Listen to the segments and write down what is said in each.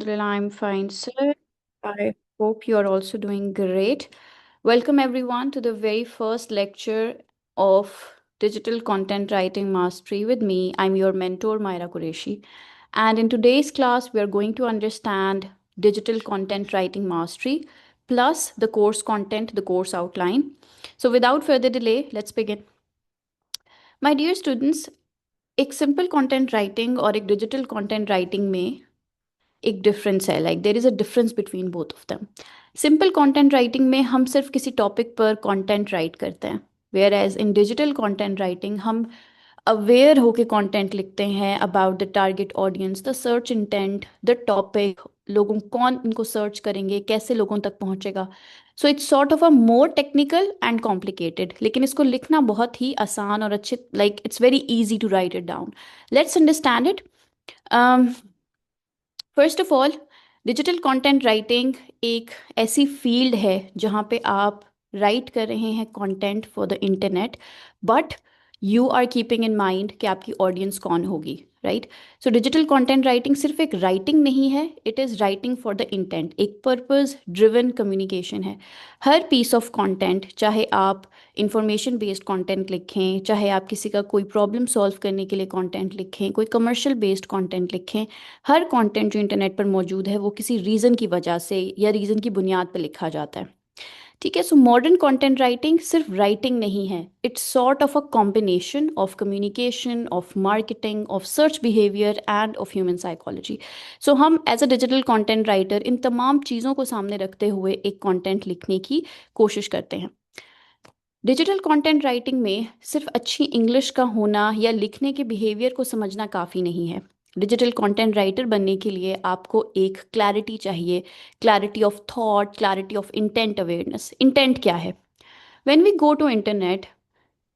Alhamdulillah, I'm fine, sir. I hope you are also doing great. Welcome, everyone, to the very first lecture of Digital Content Writing Mastery with me. I'm your mentor, Myra Qureshi. And in today's class, we are going to understand digital content writing mastery plus the course content, the course outline. So, without further delay, let's begin. My dear students, एक simple content writing और एक digital content writing में एक difference है, like there is a difference between both of them. Simple content writing में हम सिर्फ किसी टॉपिक पर कंटेंट राइट करते हैं, whereas in digital content writing हम अवेयर होके कंटेंट लिखते हैं about the target audience, the search intent, the topic, लोगों कौन इनको सर्च करेंगे, कैसे लोगों तक पहुंचेगा। So it's sort of a more technical and complicated, लेकिन इसको लिखना बहुत ही आसान और अच्छे, like it's very easy to write it down. Let's understand it. First of all, digital content writing एक ऐसी फील्ड है जहाँ पे आप राइट कर रहे हैं content for the internet, but you are keeping in mind कि आपकी ऑडियंस कौन होगी, right. So digital content writing सिर्फ एक राइटिंग नहीं है, it is writing for the intent, एक पर्पस ड्रिवन कम्युनिकेशन है। हर पीस ऑफ कंटेंट, चाहे आप इंफॉर्मेशन बेस्ड कंटेंट लिखें, चाहे आप किसी का कोई प्रॉब्लम सॉल्व करने के लिए कंटेंट लिखें, कोई कमर्शियल बेस्ड कंटेंट लिखें, हर कंटेंट जो इंटरनेट पर मौजूद है वो किसी रीज़न की वजह से या रीज़न की बुनियाद पर लिखा जाता है, ठीक है। सो मॉडर्न कंटेंट राइटिंग सिर्फ राइटिंग नहीं है, it's sort of a combination of communication, of marketing, of search behaviour and of human psychology. So हम as a digital content writer इन तमाम चीज़ों को सामने रखते हुए एक कंटेंट लिखने की कोशिश करते हैं। डिजिटल कंटेंट राइटिंग में सिर्फ अच्छी इंग्लिश का होना या लिखने के बिहेवियर को समझना काफ़ी नहीं है। डिजिटल कंटेंट राइटर बनने के लिए आपको एक क्लैरिटी चाहिए, clarity of thought, clarity of intent awareness. Intent क्या है? When we go to internet,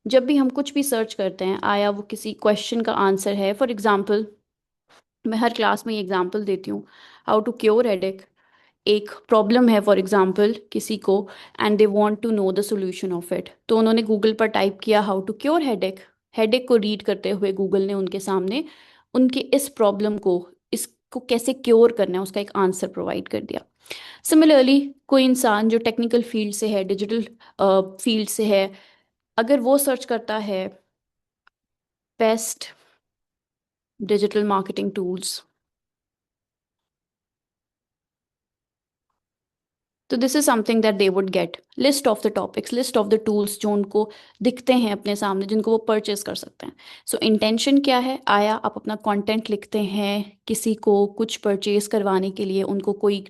जब भी हम कुछ भी सर्च करते हैं, आया वो किसी क्वेश्चन का आंसर है, फॉर एग्जाम्पल मैं हर क्लास में ये एग्जाम्पल देती हूँ, हाउ टू क्योर हेडेक। एक प्रॉब्लम है फॉर एग्जांपल किसी को, and they want to know the solution of it, तो उन्होंने गूगल पर टाइप किया how to cure headache. Headache को रीड करते हुए गूगल ने उनके सामने उनके इस प्रॉब्लम को, इसको कैसे क्योर करना है, उसका एक आंसर प्रोवाइड कर दिया। सिमिलरली कोई इंसान जो टेक्निकल फील्ड से है, डिजिटल फील्ड से है, अगर वो सर्च करता है बेस्ट डिजिटल मार्केटिंग टूल्स, तो this is something that they would get list of the topics, list of the tools जो उनको दिखते हैं अपने सामने, जिनको वो परचेज कर सकते हैं। सो इंटेंशन क्या है? आया आप अपना कंटेंट लिखते हैं किसी को कुछ परचेज करवाने के लिए, उनको कोई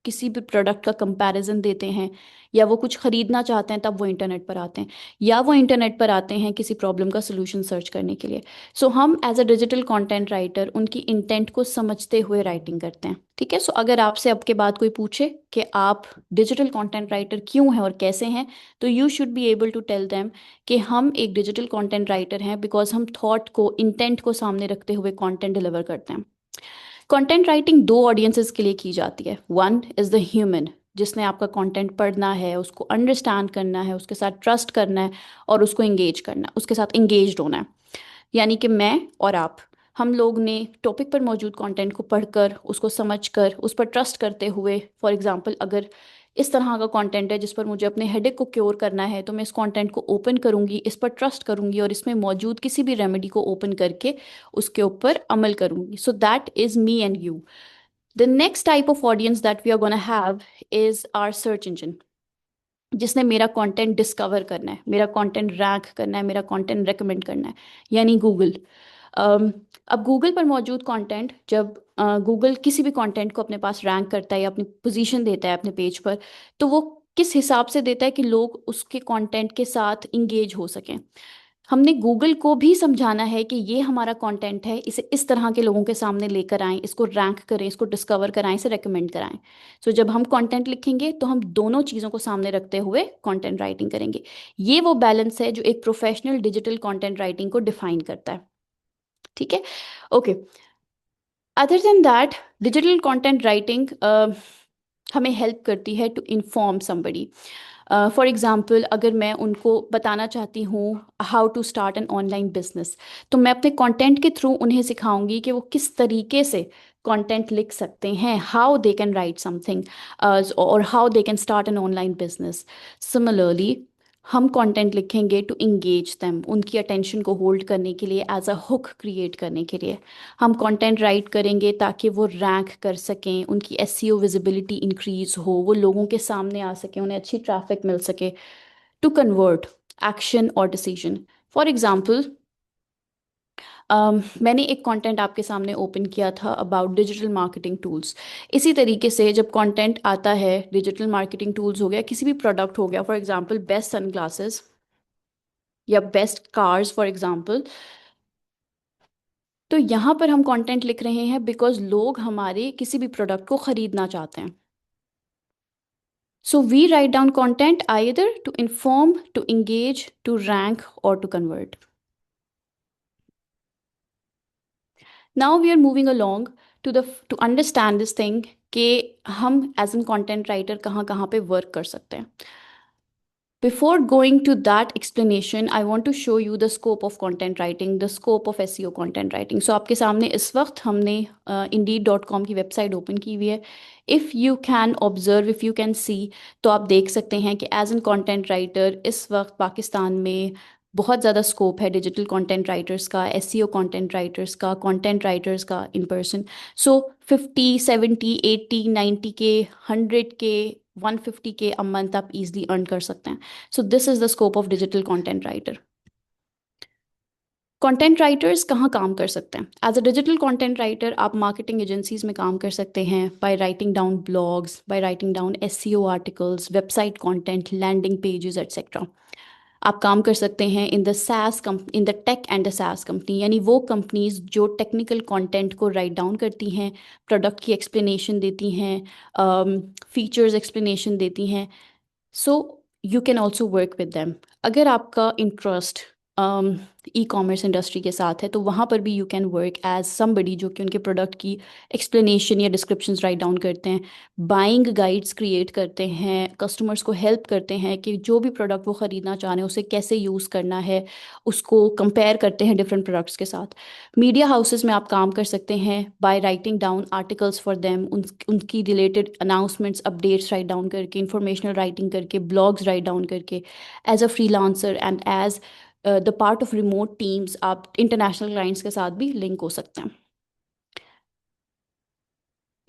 किसी भी प्रोडक्ट का कंपैरिजन देते हैं, या वो कुछ खरीदना चाहते हैं तब वो इंटरनेट पर आते हैं, या वो इंटरनेट पर आते हैं किसी प्रॉब्लम का सोल्यूशन सर्च करने के लिए। सो हम as a digital content writer उनकी इंटेंट को समझते हुए राइटिंग करते हैं, ठीक है। सो अगर आपसे अब के बाद कोई पूछे कि आप डिजिटल कंटेंट राइटर क्यों हैं और कैसे हैं, तो you should be able to tell them कि हम एक डिजिटल कंटेंट राइटर हैं बिकॉज हम थॉट को, इंटेंट को सामने रखते हुए कंटेंट डिलीवर करते हैं। कंटेंट राइटिंग दो ऑडियंसेस के लिए की जाती है। वन इज़ द ह्यूमन, जिसने आपका कंटेंट पढ़ना है, उसको अंडरस्टैंड करना है, उसके साथ ट्रस्ट करना है और उसको इंगेज करना है, उसके साथ इंगेज्ड होना है। यानी कि मैं और आप, हम लोग ने टॉपिक पर मौजूद कंटेंट को पढ़कर, उसको समझकर, उस पर ट्रस्ट करते हुए, फॉर एग्जांपल अगर इस तरह का कंटेंट है जिस पर मुझे अपने हेडेक को क्योर करना है, तो मैं इस कंटेंट को ओपन करूंगी, इस पर ट्रस्ट करूंगी और इसमें मौजूद किसी भी रेमेडी को ओपन करके उसके ऊपर अमल करूंगी। So that is me and you. The next type of audience that we are gonna have is our search engine, जिसने मेरा कंटेंट डिस्कवर करना है, मेरा कंटेंट रैंक करना है, मेरा कंटेंट रेकमेंड करना है, यानी गूगल। अब गूगल पर मौजूद कंटेंट, जब गूगल किसी भी कंटेंट को अपने पास रैंक करता है या अपनी पोजीशन देता है अपने पेज पर, तो वो किस हिसाब से देता है कि लोग उसके कंटेंट के साथ इंगेज हो सकें। हमने गूगल को भी समझाना है कि ये हमारा कंटेंट है, इसे इस तरह के लोगों के सामने लेकर आएं, इसको रैंक करें, इसको डिस्कवर कराएं, इसे रेकमेंड कराएं। सो जब हम कंटेंट लिखेंगे तो हम दोनों चीज़ों को सामने रखते हुए कंटेंट राइटिंग करेंगे। ये वो बैलेंस है जो एक प्रोफेशनल डिजिटल कंटेंट राइटिंग को डिफाइन करता है, ठीक है। Okay, other than that, digital content writing हमें हेल्प करती है to inform somebody. For example अगर मैं उनको बताना चाहती हूँ how to start an online business, तो मैं अपने कंटेंट के थ्रू उन्हें सिखाऊंगी कि वो किस तरीके से कंटेंट लिख सकते हैं, how they can write something और how they can start an online business. Similarly हम कंटेंट लिखेंगे टू इंगेज देम, उनकी अटेंशन को होल्ड करने के लिए, एज अ हुक क्रिएट करने के लिए। हम कंटेंट राइट करेंगे ताकि वो रैंक कर सकें, उनकी एसईओ विजिबिलिटी इंक्रीज हो, वो लोगों के सामने आ सके, उन्हें अच्छी ट्रैफिक मिल सके। टू कन्वर्ट एक्शन और डिसीजन। फॉर एग्जाम्पल, मैंने एक कंटेंट आपके सामने ओपन किया था अबाउट डिजिटल मार्केटिंग टूल्स। इसी तरीके से जब कंटेंट आता है, डिजिटल मार्केटिंग टूल्स हो गया, किसी भी प्रोडक्ट हो गया, फॉर एग्जांपल बेस्ट सनग्लासेस या बेस्ट कार्स फॉर एग्जांपल, तो यहाँ पर हम कंटेंट लिख रहे हैं बिकॉज लोग हमारे किसी भी प्रोडक्ट को खरीदना चाहते हैं। So we write down content either to inform, to engage, to rank और to convert. Now we are moving along to understand this thing कि हम एज एन कंटेंट राइटर कहाँ कहाँ पे वर्क कर सकते हैं। Before going to that explanation, I want to show you the scope of content writing, the scope of SEO content writing. So आपके सामने इस वक्त हमने Indeed.com की वेबसाइट ओपन की हुई है। If you can observe, if you can see, तो आप देख सकते हैं कि एज एन कंटेंट राइटर इस वक्त पाकिस्तान में बहुत ज़्यादा स्कोप है डिजिटल कंटेंट राइटर्स का, एसईओ कंटेंट राइटर्स का, कंटेंट राइटर्स का इन पर्सन। सो 50, 70, 80, 90 के, 100 के, 150 के अ मंथ आप इजली अर्न कर सकते हैं। So this is the scope of digital content writer. Content writers कहाँ काम कर सकते हैं? As a digital content writer आप मार्केटिंग एजेंसीज में काम कर सकते हैं by writing down blogs, by writing down SEO articles, website content, landing pages etcetera. आप काम कर सकते हैं in the SaaS in the tech and the SaaS company, यानी वो कंपनीज जो टेक्निकल कंटेंट को राइट डाउन करती हैं, प्रोडक्ट की एक्सप्लेनेशन देती हैं, फीचर्स एक्सप्लेनेशन देती हैं। So you can also work with them. अगर आपका इंटरेस्ट ई कॉमर्स इंडस्ट्री के साथ है तो वहाँ पर भी you can work as somebody जो कि उनके प्रोडक्ट की एक्सप्लेनेशन या डिस्क्रिप्शंस राइट डाउन करते हैं, बाइंग गाइड्स क्रिएट करते हैं, कस्टमर्स को हेल्प करते हैं कि जो भी प्रोडक्ट वो ख़रीदना चाह रहे हैं उसे कैसे यूज़ करना है, उसको कंपेयर करते हैं डिफरेंट प्रोडक्ट्स के साथ। मीडिया हाउसेस में आप काम कर सकते हैं by writing down articles for them, उनकी related announcements, updates write down करके, इंफॉर्मेशनल राइटिंग करके, ब्लॉग्स राइट डाउन करके, as a freelancer and as the part of remote teams आप इंटरनेशनल क्लाइंट्स के साथ भी लिंक हो सकते हैं।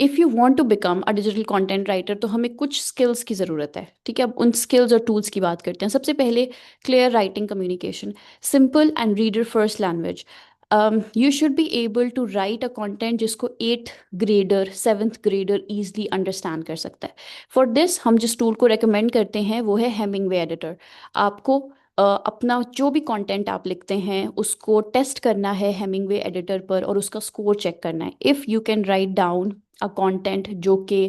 If you want to become a digital content writer तो हमें कुछ स्किल्स की ज़रूरत है, ठीक है? अब उन स्किल्स और टूल्स की बात करते हैं। सबसे पहले clear writing communication, simple and reader first language. You should be able to write a content जिसको 8th grader, 7th grader easily understand कर सकता है। फॉर दिस हम जिस टूल को रेकमेंड करते हैं वो है हेमिंगवे एडिटर। आपको अपना जो भी कंटेंट आप लिखते हैं उसको टेस्ट करना है हेमिंगवे एडिटर पर और उसका स्कोर चेक करना है। If you can write down a content जो कि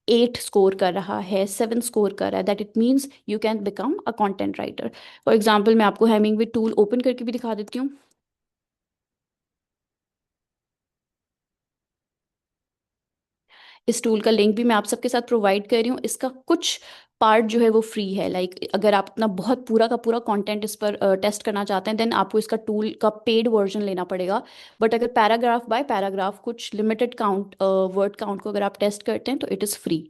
8 स्कोर कर रहा है, 7 स्कोर कर रहा है, that it means you can become a content writer. For example मैं आपको हेमिंगवे टूल ओपन करके भी दिखा देती हूँ। इस टूल का लिंक भी मैं आप सबके साथ प्रोवाइड कर रही हूँ। इसका कुछ पार्ट जो है वो फ्री है, लाइक अगर आप अपना बहुत पूरा का पूरा कंटेंट इस पर टेस्ट करना चाहते हैं देन आपको इसका टूल का पेड वर्जन लेना पड़ेगा। बट अगर पैराग्राफ बाय पैराग्राफ कुछ लिमिटेड काउंट वर्ड काउंट को अगर आप टेस्ट करते हैं तो it is free.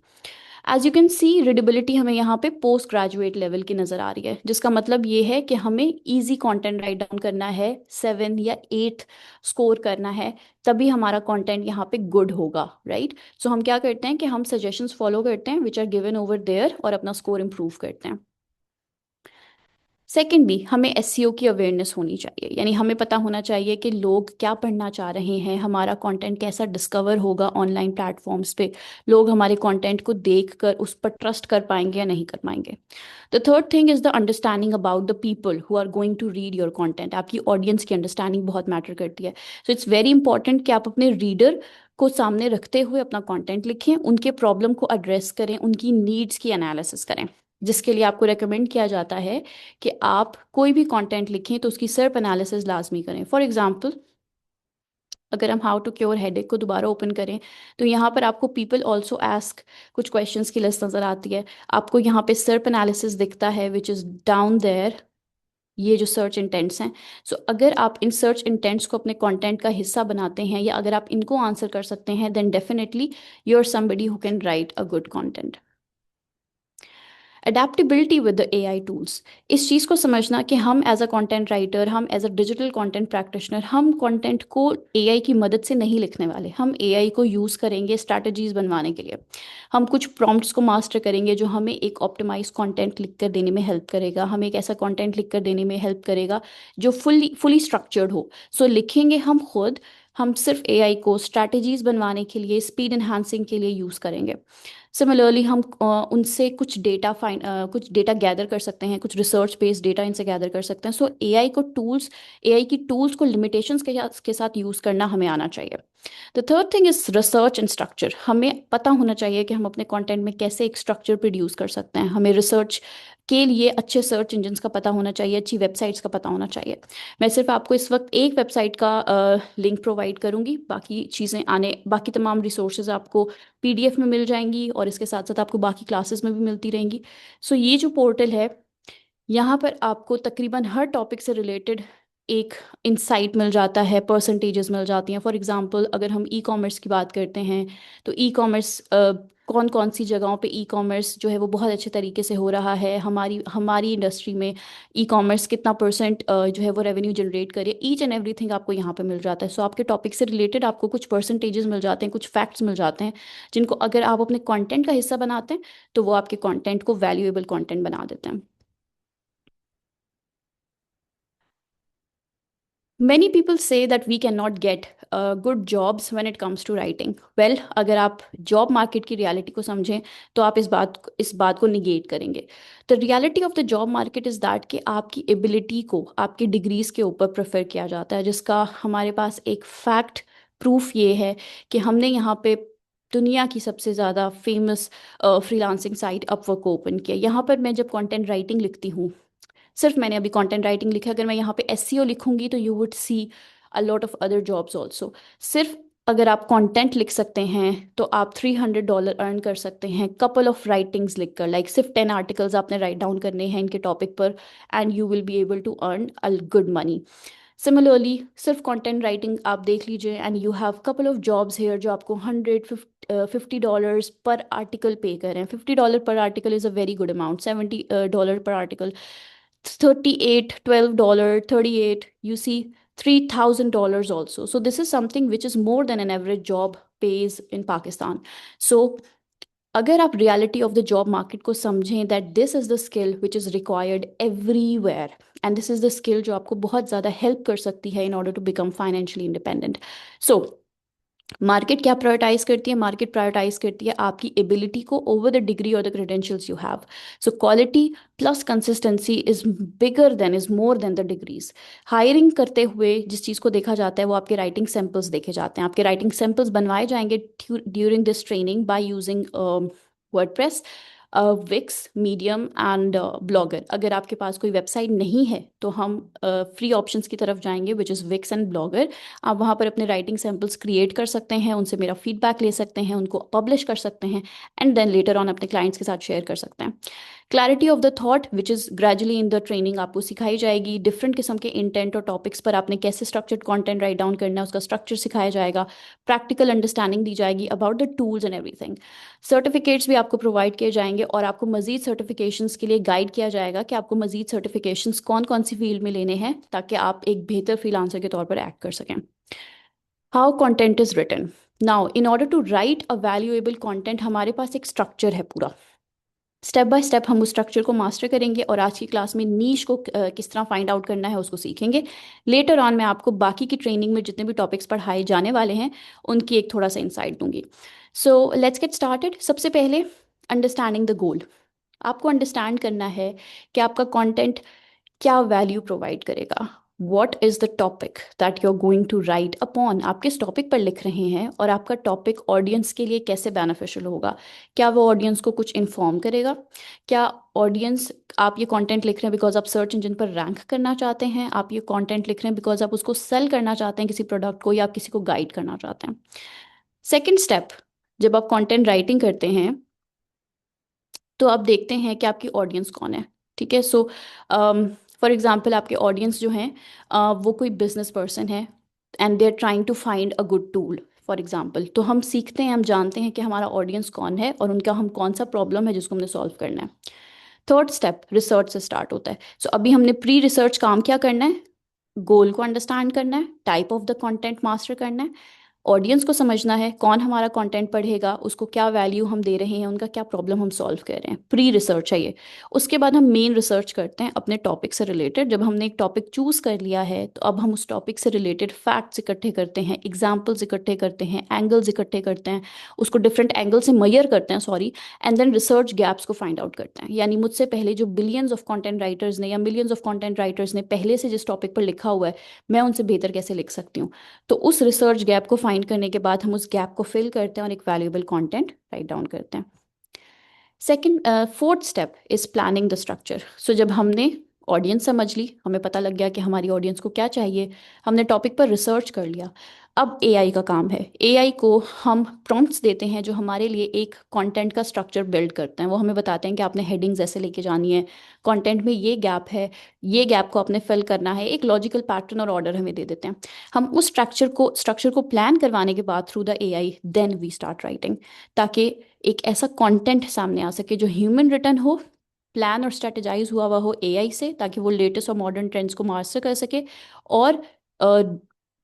As you can see readability हमें यहाँ पे पोस्ट ग्रेजुएट लेवल की नज़र आ रही है, जिसका मतलब ये है कि हमें इजी कंटेंट राइट डाउन करना है, 7 या 8 स्कोर करना है, तभी हमारा कंटेंट यहाँ पे गुड होगा, राइट? सो हम क्या करते हैं कि हम सजेशंस फॉलो करते हैं which are given over there और अपना स्कोर इंप्रूव करते हैं। सेकेंडली हमें एसईओ की अवेयरनेस होनी चाहिए, यानी हमें पता होना चाहिए कि लोग क्या पढ़ना चाह रहे हैं, हमारा कंटेंट कैसा डिस्कवर होगा ऑनलाइन प्लेटफॉर्म्स पे, लोग हमारे कंटेंट को देखकर उस पर ट्रस्ट कर पाएंगे या नहीं कर पाएंगे। The third thing is the understanding about the people who are going to read your content. आपकी ऑडियंस की अंडरस्टैंडिंग बहुत मैटर करती है। सो इट्स वेरी इंपॉर्टेंट कि आप अपने रीडर को सामने रखते हुए अपना कंटेंट लिखें, उनके प्रॉब्लम को एड्रेस करें, उनकी नीड्स की एनालिसिस करें, जिसके लिए आपको रेकमेंड किया जाता है कि आप कोई भी कंटेंट लिखें तो उसकी सर्प एनालिसिस लाजमी करें। फॉर एग्जांपल अगर हम हाउ टू क्योर हेडेक को दोबारा ओपन करें तो यहाँ पर आपको पीपल ऑल्सो आस्क कुछ क्वेश्चंस की लिस्ट नज़र आती है। आपको यहाँ पे सर्प एनालिसिस दिखता है विच इज़ डाउन देयर। ये जो सर्च इंटेंट्स हैं। सो अगर आप इन सर्च इंटेंट्स को अपने कंटेंट का हिस्सा बनाते हैं या अगर आप इनको आंसर कर सकते हैं, then definitely you are somebody who can write a good content. Adaptability with the AI tools, इस चीज़ को समझना कि हम एज अ कंटेंट राइटर, हम as a digital content practitioner, हम कंटेंट को एआई की मदद से नहीं लिखने वाले, हम एआई को यूज़ करेंगे स्ट्रैटेजीज बनवाने के लिए। हम कुछ प्रॉम्प्ट्स को मास्टर करेंगे जो हमें एक ऑप्टिमाइज कंटेंट लिख कर देने में हेल्प करेगा, हमें एक ऐसा कंटेंट लिख कर देने में हेल्प करेगा जो फुली स्ट्रक्चर्ड हो। सो लिखेंगे हम खुद, हम सिर्फ एआई को स्ट्रैटेजीज बनवाने के लिए, स्पीड एनहांसिंग के लिए यूज़ करेंगे। सिमिलरली हम उनसे कुछ डेटा गैदर कर सकते हैं, कुछ रिसर्च बेस्ड डेटा इनसे गैदर कर सकते हैं। सो एआई की टूल्स को लिमिटेशंस के साथ यूज़ करना हमें आना चाहिए। The third thing is research and structure, हमें पता होना चाहिए कि हम अपने कंटेंट में कैसे एक स्ट्रक्चर प्रोड्यूस कर सकते हैं। हमें रिसर्च के लिए अच्छे सर्च इंजन्स का पता होना चाहिए, अच्छी वेबसाइट्स का पता होना चाहिए। मैं सिर्फ आपको इस वक्त एक वेबसाइट का लिंक प्रोवाइड करूंगी, बाकी तमाम रिसोर्सेज आपको पीडीएफ में मिल जाएंगी और इसके साथ साथ आपको बाकी क्लासेस में भी मिलती रहेंगी। सो ये जो पोर्टल है, यहाँ पर आपको तकरीबन हर टॉपिक से रिलेटेड एक इंसाइट मिल जाता है, परसेंटेजेस मिल जाती हैं। फॉर एग्जांपल अगर हम ई कॉमर्स की बात करते हैं तो ई कॉमर्स कौन कौन सी जगहों पे ई कॉमर्स जो है वो बहुत अच्छे तरीके से हो रहा है, हमारी हमारी इंडस्ट्री में ई कॉमर्स कितना परसेंट जो है वो रेवेन्यू जनरेट करे, ईच एंड एवरीथिंग आपको यहाँ पे मिल जाता है। सो आपके टॉपिक से रिलेटेड आपको कुछ परसेंटेजेस मिल जाते हैं, कुछ फैक्ट्स मिल जाते हैं, जिनको अगर आप अपने कॉन्टेंट का हिस्सा बनाते हैं तो वो आपके कॉन्टेंट को वैल्यूएबल कॉन्टेंट बना देते हैं। Many people say that we cannot get good jobs when it comes to writing. Well, अगर आप जॉब मार्केट की रियलिटी को समझें तो आप इस बात को निगेट करेंगे। The reality of the job market is that कि आपकी एबिलिटी को आपकी डिग्रीज के ऊपर प्रेफर किया जाता है, जिसका हमारे पास एक फैक्ट प्रूफ ये है कि हमने यहाँ पे दुनिया की सबसे ज़्यादा फेमस फ्रीलांसिंग साइट अपवर्क को ओपन किया। यहाँ पर मैं जब कंटेंट राइटिंग लिखती हूँ, सिर्फ मैंने अभी कंटेंट राइटिंग लिखा, अगर मैं यहाँ पे एसईओ लिखूंगी तो you would see a lot of other jobs also. सिर्फ अगर आप कंटेंट लिख सकते हैं तो आप $300 अर्न कर सकते हैं कपल ऑफ राइटिंग्स लिखकर, लाइक सिर्फ 10 आर्टिकल्स आपने राइट डाउन करने हैं इनके टॉपिक पर, and you will be able to earn a good money. Similarly सिर्फ कंटेंट राइटिंग आप देख लीजिए and you have couple of jobs here जो आपको $150 पर आर्टिकल पे कर रहे हैं। $50 पर article is a very good amount. $70 पर article, 38, $12, 38, you see $3,000 also. So this is something which is more than an average job pays in Pakistan. So अगर आप reality of the job market को समझें, that this is the skill which is required everywhere, and this is the skill जो आपको बहुत ज़्यादा help कर सकती है in order to become financially independent. So market क्या प्रायोरिटाइज करती है? मार्केट प्रायोरिटाइज करती है आपकी एबिलिटी को ओवर द डिग्री और the credentials you have. So quality plus consistency is bigger than, is more then the degrees. Hiring करते हुए जिस चीज़ को देखा जाता है वो आपके राइटिंग सैम्पल्स देखे जाते हैं। आपके राइटिंग सैम्पल्स बनवाए जाएंगे during this training by using WordPress, Wix, Medium and Blogger. अगर आपके पास कोई वेबसाइट नहीं है तो हम फ्री ऑप्शंस की तरफ जाएंगे which is Wix and Blogger. आप वहाँ पर अपने राइटिंग सैम्पल्स क्रिएट कर सकते हैं, उनसे मेरा फीडबैक ले सकते हैं, उनको पब्लिश कर सकते हैं एंड देन लेटर ऑन अपने क्लाइंट्स के साथ शेयर कर सकते हैं। Clarity of the thought which is gradually in the training आपको सिखाई जाएगी। डिफरेंट किस्म के इंटेंट और टॉपिक्स पर आपने कैसे स्ट्रक्चर्ड कंटेंट राइट डाउन करना है उसका स्ट्रक्चर सिखाया जाएगा। प्रैक्टिकल अंडरस्टैंडिंग दी जाएगी about the tools and everything. Certificates भी आपको प्रोवाइड किए जाएंगे और आपको मजीद सर्टिफिकेशंस के लिए गाइड किया जाएगा कि आपको मजीद सर्टिफिकेशंस कौन कौन सी फील्ड में लेने हैं ताकि आप एक बेहतर फ्रीलांसर के तौर पर एक्ट कर सकें। How content is written now, in order to write a valuable content हमारे पास एक स्ट्रक्चर है पूरा। स्टेप बाय स्टेप हम उस स्ट्रक्चर को मास्टर करेंगे और आज की क्लास में नीश को किस तरह फाइंड आउट करना है उसको सीखेंगे। लेटर ऑन मैं आपको बाकी की ट्रेनिंग में जितने भी टॉपिक्स पढ़ाए जाने वाले हैं उनकी एक थोड़ा सा इंसाइट दूंगी। So let's get started. सबसे पहले अंडरस्टैंडिंग द गोल। आपको अंडरस्टैंड करना है कि आपका कंटेंट क्या वैल्यू प्रोवाइड करेगा। What is the topic that you are going to write upon. आप किस टॉपिक पर लिख रहे हैं और आपका टॉपिक ऑडियंस के लिए कैसे बेनिफिशियल होगा। क्या वो ऑडियंस को कुछ इन्फॉर्म करेगा? क्या ऑडियंस, आप ये कंटेंट लिख रहे हैं बिकॉज आप सर्च इंजन पर रैंक करना चाहते हैं, आप ये कंटेंट लिख रहे हैं बिकॉज आप उसको सेल करना चाहते हैं किसी प्रोडक्ट को, या आप किसी को गाइड करना चाहते हैं। सेकेंड स्टेप, जब आप कंटेंट राइटिंग करते हैं तो आप देखते हैं कि आपकी ऑडियंस कौन है। ठीक है, सो फॉर एग्जाम्पल आपके ऑडियंस जो हैं वो कोई बिजनेस पर्सन है and they are trying to find a good tool for example, तो हम सीखते हैं, हम जानते हैं कि हमारा ऑडियंस कौन है और उनका हम कौन सा प्रॉब्लम है जिसको हमने सॉल्व करना है। थर्ड स्टेप रिसर्च से स्टार्ट होता है। सो अभी हमने प्री रिसर्च काम क्या करना है, गोल को अंडरस्टैंड करना है, type of the content master करना है, ऑडियंस को समझना है कौन हमारा कंटेंट पढ़ेगा, उसको क्या वैल्यू हम दे रहे हैं, उनका क्या प्रॉब्लम हम सॉल्व कर रहे हैं। प्री रिसर्च है ये। उसके बाद हम मेन रिसर्च करते हैं अपने टॉपिक से रिलेटेड। जब हमने एक टॉपिक चूज कर लिया है तो अब हम उस टॉपिक से रिलेटेड फैक्ट्स इकट्ठे करते हैं, एग्जाम्पल्स इकट्ठे करते हैं, एंगल्स इकट्ठे करते हैं, उसको डिफरेंट एंगल से मैयर करते हैं, sorry, and then research gaps को फाइंड आउट करते हैं। यानी मुझसे पहले जो बिलियंस ऑफ कंटेंट राइटर्स ने या मिलियंस ऑफ कंटेंट राइटर्स ने पहले से जिस टॉपिक पर लिखा हुआ है, मैं उनसे बेहतर कैसे लिख सकती हूँ। तो उस रिसर्च गैप को फाइंड करने के बाद हम उस गैप को फिल करते हैं और एक वैल्यूएबल कंटेंट राइट डाउन करते हैं। Second fourth step is planning the structure. So जब हमने ऑडियंस समझ ली, हमें पता लग गया कि हमारी ऑडियंस को क्या चाहिए, हमने टॉपिक पर रिसर्च कर लिया, अब एआई का काम है। एआई को हम प्रॉम्प्ट्स देते हैं जो हमारे लिए एक कंटेंट का स्ट्रक्चर बिल्ड करते हैं। वो हमें बताते हैं कि आपने हेडिंग्स ऐसे लेके जानी है, कंटेंट में ये गैप है, ये गैप को आपने फिल करना है, एक लॉजिकल पैटर्न और ऑर्डर हमें दे देते हैं। हम उस स्ट्रक्चर को प्लान करवाने के बाद through the AI then we start writing, ताकि एक ऐसा कंटेंट सामने आ सके जो ह्यूमन रिटन हो, प्लान और स्ट्रेटेजाइज हुआ हुआ हो एआई से, ताकि वो लेटेस्ट और मॉडर्न ट्रेंड्स को मास्टर कर सके और अ,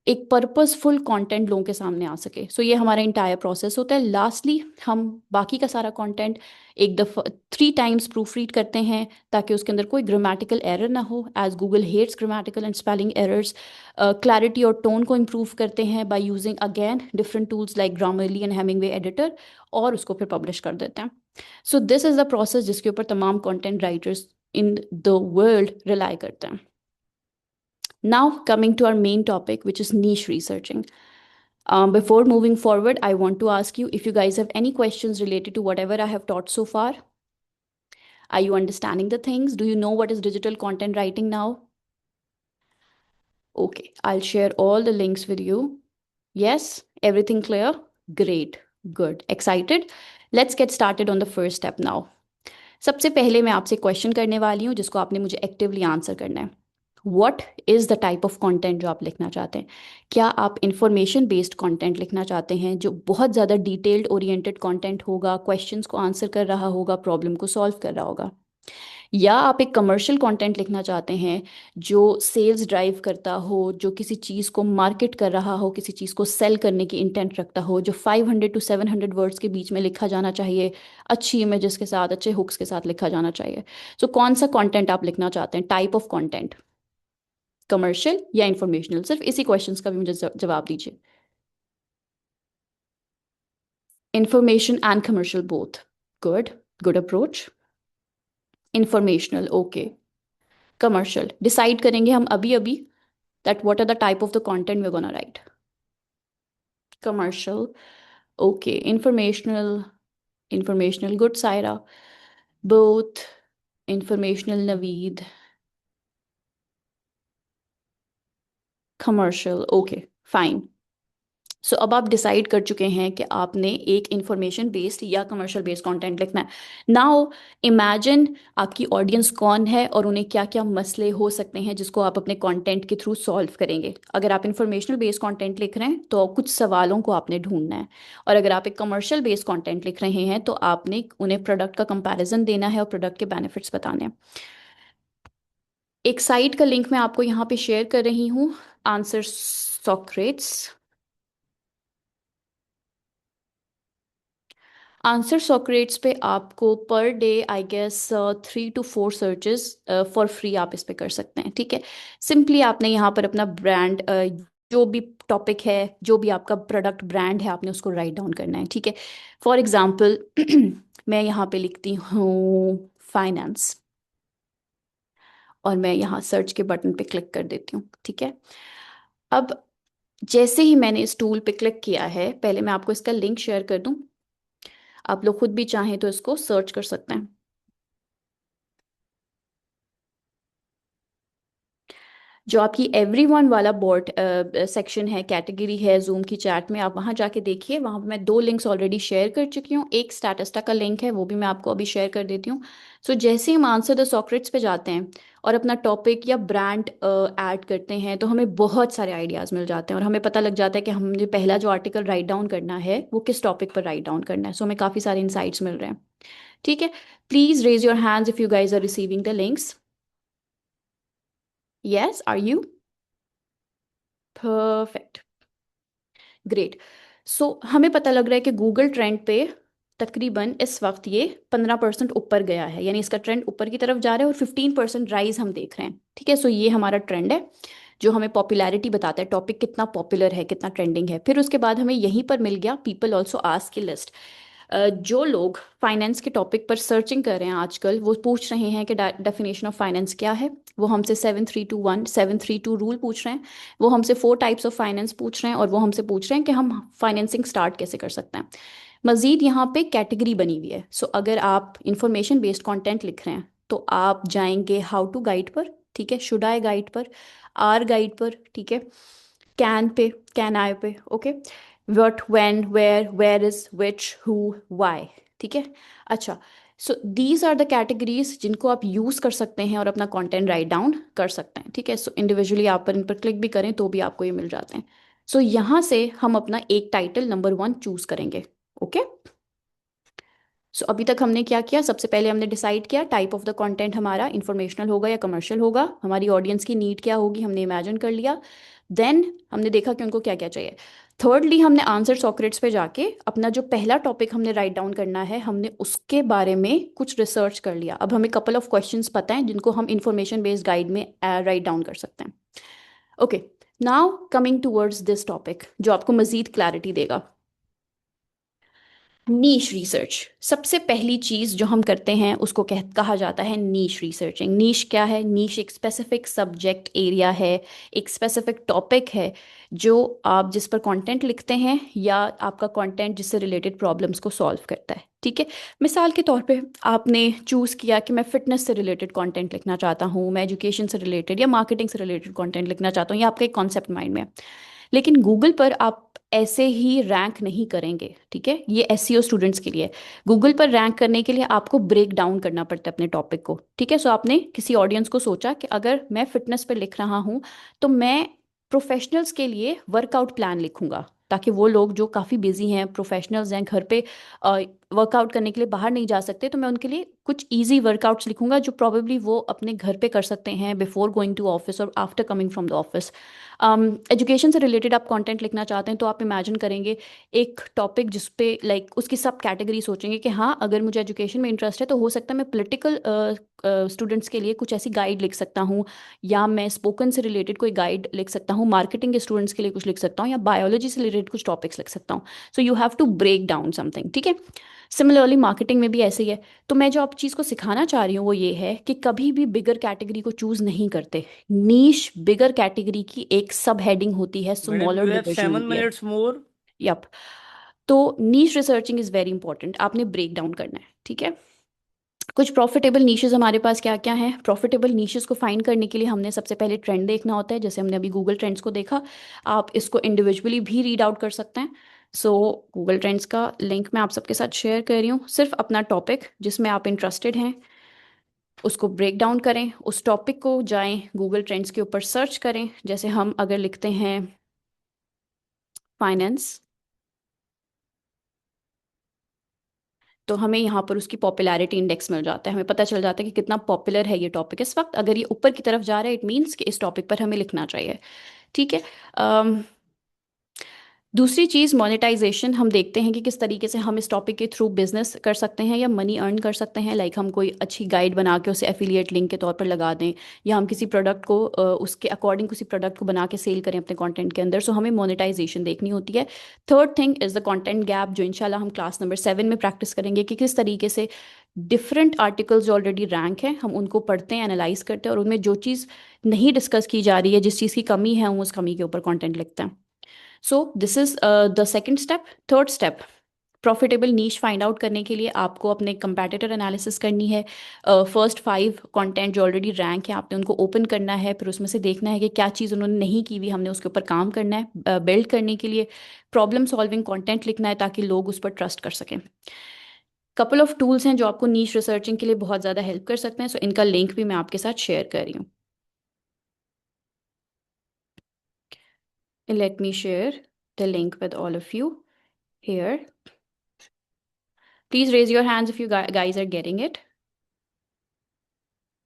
एक पर्पसफुल कंटेंट लोगों के सामने आ सके। सो ये हमारा इंटायर प्रोसेस होता है। लास्टली हम बाकी का सारा कंटेंट एक दफ़ा 3 टाइम्स प्रूफ रीड करते हैं ताकि उसके अंदर कोई ग्रामेटिकल एरर ना हो, as Google hates grammatical and spelling errors. Clarity और टोन को इम्प्रूव करते हैं by using again different tools like Grammarly and Hemingway editor, और उसको फिर पब्लिश कर देते हैं। So this is the process जिसके ऊपर तमाम content writers in the world rely करते हैं। Now coming to our main topic which is niche researching. Before moving forward, I want to ask you if you guys have any questions related to whatever I have taught so far. Are you understanding the things? Do you know what is digital content writing now? Okay, I'll share all the links with you. Yes, everything clear? Great, good, excited? Let's get started on the first step now. सबसे पहले मैं आपसे question करने वाली हूँ जिसको आपने मुझे एक्टिवली आंसर करना है। What is the type of content जो आप लिखना चाहते हैं? क्या आप इंफॉर्मेशन बेस्ड कंटेंट लिखना चाहते हैं जो बहुत ज़्यादा डिटेल्ड ओरिएंटेड कंटेंट होगा, क्वेश्चंस को आंसर कर रहा होगा, प्रॉब्लम को सॉल्व कर रहा होगा? या आप एक कमर्शियल कंटेंट लिखना चाहते हैं जो सेल्स ड्राइव करता हो, जो किसी चीज़ को मार्केट कर रहा हो, किसी चीज़ को सेल करने की इंटेंट रखता हो, जो 500 to 700 वर्ड्स के बीच में लिखा जाना चाहिए, अच्छी इमेजेस के साथ, अच्छे हुक्स के साथ लिखा जाना चाहिए? सो कौन सा कंटेंट आप लिखना चाहते हैं, टाइप ऑफ कंटेंट, कमर्शियल या इंफॉर्मेशनल? सिर्फ इसी क्वेश्चंस का भी मुझे जवाब दीजिए। Information and commercial both. Good, good approach. Informational, okay. Commercial decide करेंगे हम अभी अभी that what are the type of the content we gonna write. Commercial, okay. Informational, informational, good Saira. Both, informational Naveed, commercial, okay, fine. So अब आप decide कर चुके हैं कि आपने एक इंफॉर्मेशन बेस्ड या कमर्शियल बेस्ड कंटेंट लिखना है। नाउ इमेजिन आपकी ऑडियंस कौन है और उन्हें क्या क्या मसले हो सकते हैं जिसको आप अपने कंटेंट के थ्रू सॉल्व करेंगे। अगर आप इंफॉर्मेशनल बेस्ड कंटेंट लिख रहे हैं तो कुछ सवालों को आपने ढूंढना है, और अगर आप एक कमर्शियल बेस्ड कंटेंट लिख रहे हैं तो आपने उन्हें प्रोडक्ट का कंपैरिजन देना है और प्रोडक्ट के बेनिफिट्स बताने हैं। एक साइट का लिंक मैं आपको यहाँ पे शेयर कर रही हूँ, आंसर सॉक्रेट्स। आंसर सॉक्रेट्स पे आपको per day I guess 3 to 4 searches for free आप इस पे कर सकते हैं, ठीक है। सिंपली आपने यहाँ पर अपना ब्रांड, जो भी टॉपिक है, जो भी आपका प्रोडक्ट ब्रांड है, आपने उसको राइट डाउन करना है, ठीक है। फॉर एग्जाम्पल मैं यहाँ पे लिखती हूँ फाइनेंस और मैं यहाँ सर्च के बटन पे क्लिक कर देती हूँ, ठीक है। अब जैसे ही मैंने इस टूल पे क्लिक किया है, पहले मैं आपको इसका लिंक शेयर कर दूँ, आप लोग खुद भी चाहें तो इसको सर्च कर सकते हैं। जो आपकी एवरीवन वाला बोर्ड सेक्शन है, कैटेगरी है जूम की चैट में, आप वहाँ जाके देखिए। वहाँ पे मैं 2 लिंक्स ऑलरेडी शेयर कर चुकी हूँ। एक स्टैटिस्टा का लिंक है, वो भी मैं आपको अभी शेयर कर देती हूँ। सो जैसे हम आंसर द सॉक्रेट्स पे जाते हैं और अपना टॉपिक या ब्रांड ऐड करते हैं, तो हमें बहुत सारे आइडियाज़ मिल जाते हैं और हमें पता लग जाता है कि हमने पहला जो आर्टिकल राइट डाउन करना है वो किस टॉपिक पर राइट डाउन करना है। सो हमें काफ़ी सारे इंसाइट्स मिल रहे हैं। ठीक है, please raise your hands if you guys are receiving the links. Yes, are you? Perfect, great. So हमें पता लग रहा है कि गूगल ट्रेंड पे तकरीबन इस वक्त ये 15% ऊपर गया है, यानी इसका ट्रेंड ऊपर की तरफ जा रहा है और 15% राइज हम देख रहे हैं। ठीक है, सो ये हमारा ट्रेंड है जो हमें पॉपुलैरिटी बताता है, टॉपिक कितना पॉपुलर है, कितना ट्रेंडिंग है। फिर उसके बाद हमें यहीं पर मिल गया पीपल ऑल्सो आस्क की लिस्ट। जो लोग फाइनेंस के टॉपिक पर सर्चिंग कर रहे हैं आजकल, वो पूछ रहे हैं कि डेफिनेशन ऑफ फाइनेंस क्या है। वो हमसे 7321 732 रूल पूछ रहे हैं। वो हमसे 4 टाइप्स ऑफ फाइनेंस पूछ रहे हैं और वो हमसे पूछ रहे हैं कि हम फाइनेंसिंग स्टार्ट कैसे कर सकते हैं। मजीद यहाँ पे कैटेगरी बनी हुई है। सो अगर आप इंफॉर्मेशन बेस्ड कंटेंट लिख रहे हैं तो आप जाएंगे हाउ टू गाइड पर, ठीक है, शुड आई गाइड पर, आर गाइड पर, ठीक है, can pay, can I pay, okay, what, when, where is, which, who, why. ठीक है, अच्छा। So these are the categories जिनको आप यूज़ कर सकते हैं और अपना कंटेंट राइट डाउन कर सकते हैं। ठीक है, सो इंडिविजुअली आप इन पर क्लिक भी करें तो भी आपको ये मिल जाते हैं। सो यहाँ से हम अपना एक टाइटल नंबर 1 चूज करेंगे। ओके, सो अभी तक हमने क्या किया? सबसे पहले हमने डिसाइड किया टाइप ऑफ द कंटेंट हमारा इंफॉर्मेशनल होगा या कमर्शियल होगा, हमारी ऑडियंस की नीड क्या होगी हमने इमेजिन कर लिया। देन हमने देखा कि उनको क्या क्या चाहिए। थर्डली हमने आंसर सॉक्रेट्स पे जाके अपना जो पहला टॉपिक हमने राइट डाउन करना है, हमने उसके बारे में कुछ रिसर्च कर लिया। अब हमें कपल ऑफ क्वेश्चंस पता हैं जिनको हम इंफॉर्मेशन बेस्ड गाइड में राइट डाउन कर सकते हैं। Okay, now coming towards this topic जो आपको मजीद क्लैरिटी देगा, नीश रिसर्च। सबसे पहली चीज जो हम करते हैं उसको कहा जाता है नीश रिसर्चिंग। नीश क्या है? नीश एक स्पेसिफिक सब्जेक्ट एरिया है, एक स्पेसिफिक टॉपिक है जो आप जिस पर कंटेंट लिखते हैं या आपका कंटेंट जिससे रिलेटेड प्रॉब्लम्स को सॉल्व करता है। ठीक है, मिसाल के तौर पे आपने चूज़ किया कि मैं फिटनेस से रिलेटेड कंटेंट लिखना चाहता हूँ, मैं एजुकेशन से रिलेटेड या मार्केटिंग से रिलेटेड कंटेंट लिखना चाहता हूँ, या आपका एक कॉन्सेप्ट माइंड में है। लेकिन गूगल पर आप ऐसे ही रैंक नहीं करेंगे। ठीक है, ये एसईओ स्टूडेंट्स के लिए। गूगल पर रैंक करने के लिए आपको ब्रेक डाउन करना पड़ता है अपने टॉपिक को। ठीक है, सो आपने किसी ऑडियंस को सोचा कि अगर मैं फिटनेस पर लिख रहा हूँ तो मैं प्रोफेशनल्स के लिए वर्कआउट प्लान लिखूंगा, ताकि वो लोग जो काफ़ी बिजी हैं, प्रोफेशनल्स हैं, घर पे वर्कआउट करने के लिए बाहर नहीं जा सकते, तो मैं उनके लिए कुछ इजी वर्कआउट्स लिखूंगा जो प्रॉबेबली वो अपने घर पे कर सकते हैं बिफोर गोइंग टू ऑफिस और after coming from the office. Education से रिलेटेड आप कंटेंट लिखना चाहते हैं तो आप इमेजिन करेंगे एक टॉपिक जिस पे लाइक उसकी सब कैटेगरी सोचेंगे कि हाँ, अगर मुझे एजुकेशन में इंटरेस्ट है तो हो सकता है मैं पॉलिटिकल स्टूडेंट्स के लिए कुछ ऐसी गाइड लिख सकता हूँ, या मैं स्पोकन से रिलेटेड कोई गाइड लिख सकता हूँ, मार्केटिंग के स्टूडेंट्स के लिए कुछ लिख सकता हूँ, या बायोलॉजी से रिलेटेड कुछ टॉपिक्स लिख सकता हूँ। So you have to break down something. ठीक है, सिमिलरली मार्केटिंग में भी ऐसे ही है। तो मैं जो आप चीज़ को सिखाना चाह रही हूँ वो ये है कि कभी भी बिगर कैटेगरी को चूज नहीं करते। नीश बिगर कैटेगरी की एक सब हेडिंग होती है, madam smaller you have division seven होती है। Minutes more. यप, तो नीश रिसर्चिंग इज वेरी इंपॉर्टेंट, आपने ब्रेक डाउन करना है। ठीक है, कुछ प्रॉफिटेबल नीशेस हमारे पास क्या क्या हैं? प्रॉफिटेबल नीशेस को फाइंड करने के लिए हमने सबसे पहले ट्रेंड देखना होता है, जैसे हमने अभी गूगल ट्रेंड्स को देखा। आप इसको इंडिविजुअली भी रीड आउट कर सकते हैं। सो गूगल ट्रेंड्स का लिंक मैं आप सबके साथ शेयर कर रही हूँ। सिर्फ अपना टॉपिक जिसमें आप इंटरेस्टेड हैं उसको ब्रेक डाउन करें, उस टॉपिक को जाएं, गूगल ट्रेंड्स के ऊपर सर्च करें। जैसे हम अगर लिखते हैं फाइनेंस, तो हमें यहाँ पर उसकी पॉपुलैरिटी इंडेक्स मिल जाता है, हमें पता चल जाता है कि कितना पॉपुलर है ये टॉपिक इस वक्त। अगर ये ऊपर की तरफ जा रहा है इट मीन्स कि इस टॉपिक पर हमें लिखना चाहिए। ठीक है, दूसरी चीज़ मोनेटाइजेशन। हम देखते हैं कि किस तरीके से हम इस टॉपिक के थ्रू बिजनेस कर सकते हैं या मनी अर्न कर सकते हैं। लाइक हम कोई अच्छी गाइड बना के उसे एफिलिएट लिंक के तौर पर लगा दें, या हम किसी प्रोडक्ट को उसके अकॉर्डिंग किसी प्रोडक्ट को बना के सेल करें अपने कंटेंट के अंदर। सो हमें मोनेटाइजेशन देखनी होती है। Third thing is the content gap, जो इंशाल्लाह हम क्लास नंबर 7 में प्रैक्टिस करेंगे कि किस तरीके से डिफरेंट आर्टिकल्स जो ऑलरेडी रैंक हैं हम उनको पढ़ते हैं, एनालाइज करते हैं और उनमें जो चीज़ नहीं डिस्कस की जा रही है, जिस चीज़ की कमी है, हम उस कमी के ऊपर कंटेंट लिखते हैं। So this is the second step. Third step, profitable niche find out करने के लिए आपको अपने कंपैटिटर एनालिसिस करनी है। फर्स्ट 5 कंटेंट जो ऑलरेडी रैंक है आपने उनको ओपन करना है, फिर उसमें से देखना है कि क्या चीज़ उन्होंने नहीं की हुई, हमने उसके ऊपर काम करना है। बिल्ड करने के लिए प्रॉब्लम सॉल्विंग कंटेंट लिखना है ताकि लोग उस पर ट्रस्ट कर सकें। कपल ऑफ टूल्स हैं जो आपको नीश रिसर्चिंग के लिए बहुत ज़्यादा हेल्प कर सकते हैं, सो इनका लिंक भी मैं आपके साथ शेयर कर रही हूँ। Let me share the link with all of you here. Please raise your hands if you guys are getting it.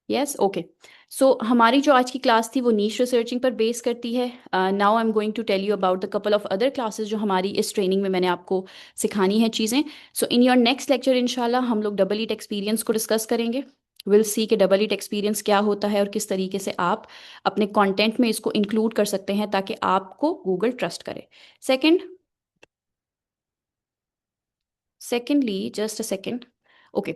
Yes, okay. So हमारी जो आज की क्लास थी वो नीश रिसर्चिंग पर बेस करती है। Now I am going to tell you about the couple of other classes जो हमारी इस ट्रेनिंग में मैंने आपको सिखानी है चीज़ें। सो इन योर नेक्स्ट लेक्चर इंशाल्लाह हम लोग डबल ईट एक्सपीरियंस को डिस्कस करेंगे। विल सी कि डबल ईट एक्सपीरियंस क्या होता है और किस तरीके से आप अपने कंटेंट में इसको इंक्लूड कर सकते हैं ताकि आपको गूगल ट्रस्ट करे। Secondly just a second, okay.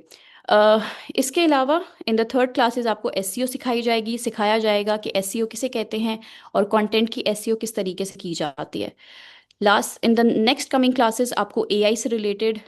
इसके अलावा इन द थर्ड क्लासेस आपको एसईओ सिखाई जाएगी, सिखाया जाएगा कि एसईओ किसे कहते हैं और कंटेंट की एसईओ किस तरीके से की जाती है। Last in the next coming classes आपको एआई से रिलेटेड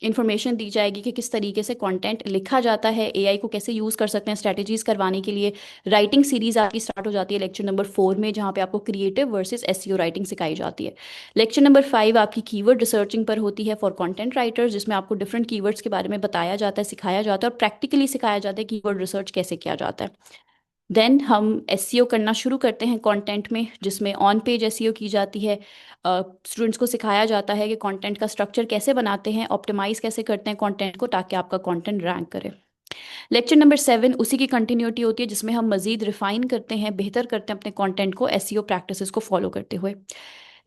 इंफॉर्मेशन दी जाएगी कि किस तरीके से कंटेंट लिखा जाता है, एआई को कैसे यूज़ कर सकते हैं स्ट्रैटेजीज करवाने के लिए। राइटिंग सीरीज आपकी स्टार्ट हो जाती है लेक्चर नंबर 4 में, जहाँ पे आपको क्रिएटिव वर्सेस एसईओ राइटिंग सिखाई जाती है। लेक्चर नंबर 5 आपकी कीवर्ड रिसर्चिंग पर होती है फॉर कंटेंट राइटर्स, जिसमें आपको डिफरेंट कीवर्ड्स के बारे में बताया जाता है, सिखाया जाता है और प्रैक्टिकली सिखाया जाता है कीवर्ड रिसर्च कैसे किया जाता है। देन हम एसईओ करना शुरू करते हैं कंटेंट में, जिसमें ऑन पेज एसईओ की जाती है। स्टूडेंट्स को सिखाया जाता है कि कंटेंट का स्ट्रक्चर कैसे बनाते हैं, ऑप्टिमाइज कैसे करते हैं कंटेंट को ताकि आपका कंटेंट रैंक करे। लेक्चर नंबर 7 उसी की कंटिन्यूटी होती है, जिसमें हम मजीद रिफाइन करते हैं, बेहतर करते हैं अपने कंटेंट को एसईओ प्रैक्टिसेस को फॉलो करते हुए।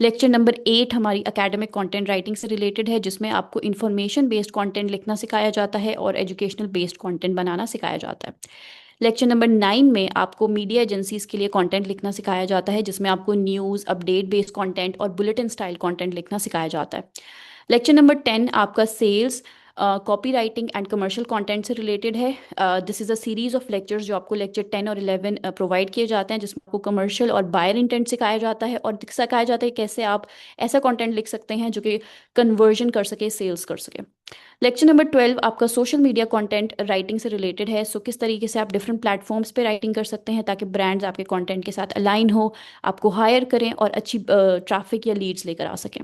लेक्चर नंबर 8 हमारी एकेडमिक कंटेंट राइटिंग से रिलेटेड है, जिसमें आपको इन्फॉर्मेशन बेस्ड कंटेंट लिखना सिखाया जाता है और एजुकेशनल बेस्ड कंटेंट बनाना सिखाया जाता है। लेक्चर नंबर 9 में आपको मीडिया एजेंसीज के लिए कंटेंट लिखना सिखाया जाता है, जिसमें आपको न्यूज़ अपडेट बेस्ड कंटेंट और बुलेटिन स्टाइल कंटेंट लिखना सिखाया जाता है। लेक्चर नंबर 10 आपका sales, copy writing and commercial content से रिलेटेड है। This is a series of lectures जो आपको लेक्चर 10 और 11 प्रोवाइड किए जाते हैं, जिसमें आपको कमर्शियल और बायर इंटेंट सिखाया जाता है और सिखाया जाता है कैसे आप ऐसा कंटेंट लिख सकते हैं जो कि कन्वर्जन कर सके, सेल्स कर सके। लेक्चर नंबर 12 आपका सोशल मीडिया कंटेंट राइटिंग से रिलेटेड है। सो किस तरीके से आप डिफरेंट प्लेटफॉर्म्स पे राइटिंग कर सकते हैं ताकि ब्रांड्स आपके कंटेंट के साथ अलाइन हो, आपको हायर करें और अच्छी ट्रैफिक या लीड्स लेकर आ सकें।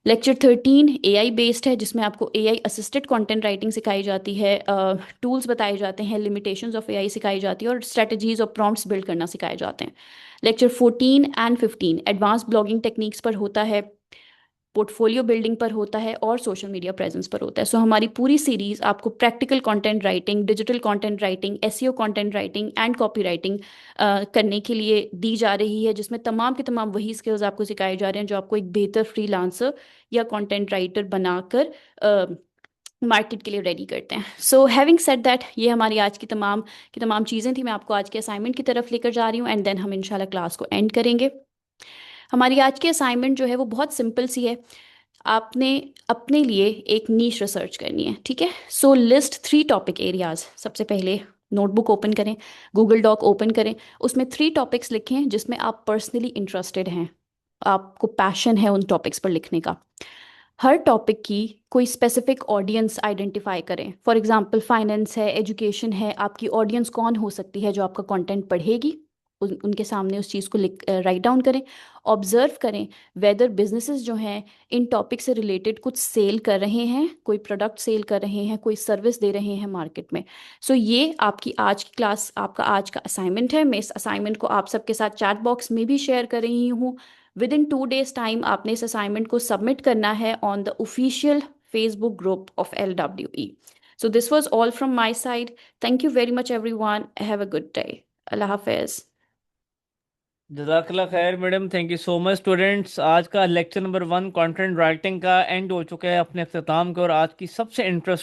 लेक्चर 13 एआई बेस्ड है, जिसमें आपको एआई असिस्टेड कंटेंट राइटिंग सिखाई जाती है, टूल्स बताए जाते हैं, लिमिटेशंस ऑफ एआई सिखाई जाती है और स्ट्रेटजीज और प्रॉम्प्ट्स बिल्ड करना सिखाए जाते हैं। Lecture 14 and 15 advance blogging techniques पर होता है, पोर्टफोलियो बिल्डिंग पर होता है और सोशल मीडिया प्रेजेंस पर होता है। सो हमारी पूरी सीरीज आपको practical content writing, digital content writing, SEO content writing and copy writing करने के लिए दी जा रही है, जिसमें तमाम के तमाम वही स्किल्स आपको सिखाए जा रहे हैं जो आपको एक बेहतर फ्रीलांसर या कंटेंट राइटर बनाकर मार्केट के लिए रेडी करते हैं। सो हैविंग सेड दैट, ये हमारी आज की तमाम चीज़ें थी, मैं आपको आज के असाइनमेंट की तरफ लेकर जा रही हूँ एंड देन हम इंशाल्लाह क्लास को एंड करेंगे। हमारी आज की असाइनमेंट जो है वो बहुत सिंपल सी है। आपने अपने लिए एक नीश रिसर्च करनी है, ठीक है। सो लिस्ट 3 टॉपिक एरियाज। सबसे पहले नोटबुक ओपन करें, गूगल डॉक ओपन करें, उसमें 3 टॉपिक्स लिखें जिसमें आप पर्सनली इंटरेस्टेड हैं, आपको पैशन है उन टॉपिक्स पर लिखने का। हर टॉपिक की कोई स्पेसिफिक ऑडियंस आइडेंटिफाई करें। फॉर एग्जांपल फाइनेंस है, एजुकेशन है, आपकी ऑडियंस कौन हो सकती है जो आपका कंटेंट पढ़ेगी, उनके सामने उस चीज़ को लिख राइट डाउन करें। ऑब्जर्व करें वेदर बिजनेसेस जो हैं इन टॉपिक से रिलेटेड कुछ सेल कर रहे हैं, कोई प्रोडक्ट सेल कर रहे हैं, कोई सर्विस दे रहे हैं मार्केट में। सो ये आपकी आज की क्लास, आपका आज का असाइनमेंट है। मैं इस असाइनमेंट को आप सबके साथ चैट बॉक्स में भी शेयर कर रही हूँ। विद इन 2 days टाइम आपने इस असाइनमेंट को सबमिट करना है on the official Facebook group of LWE। So this was all from my side. Thank you very much everyone, have a good day. अल्लाह हाफिज। जज़ाकल्लाह खैर madam, thank you so much. Students, आज का lecture number 1 content writing का end हो चुका है अपने अख्ताम के, और आज की सबसे इंटरेस्ट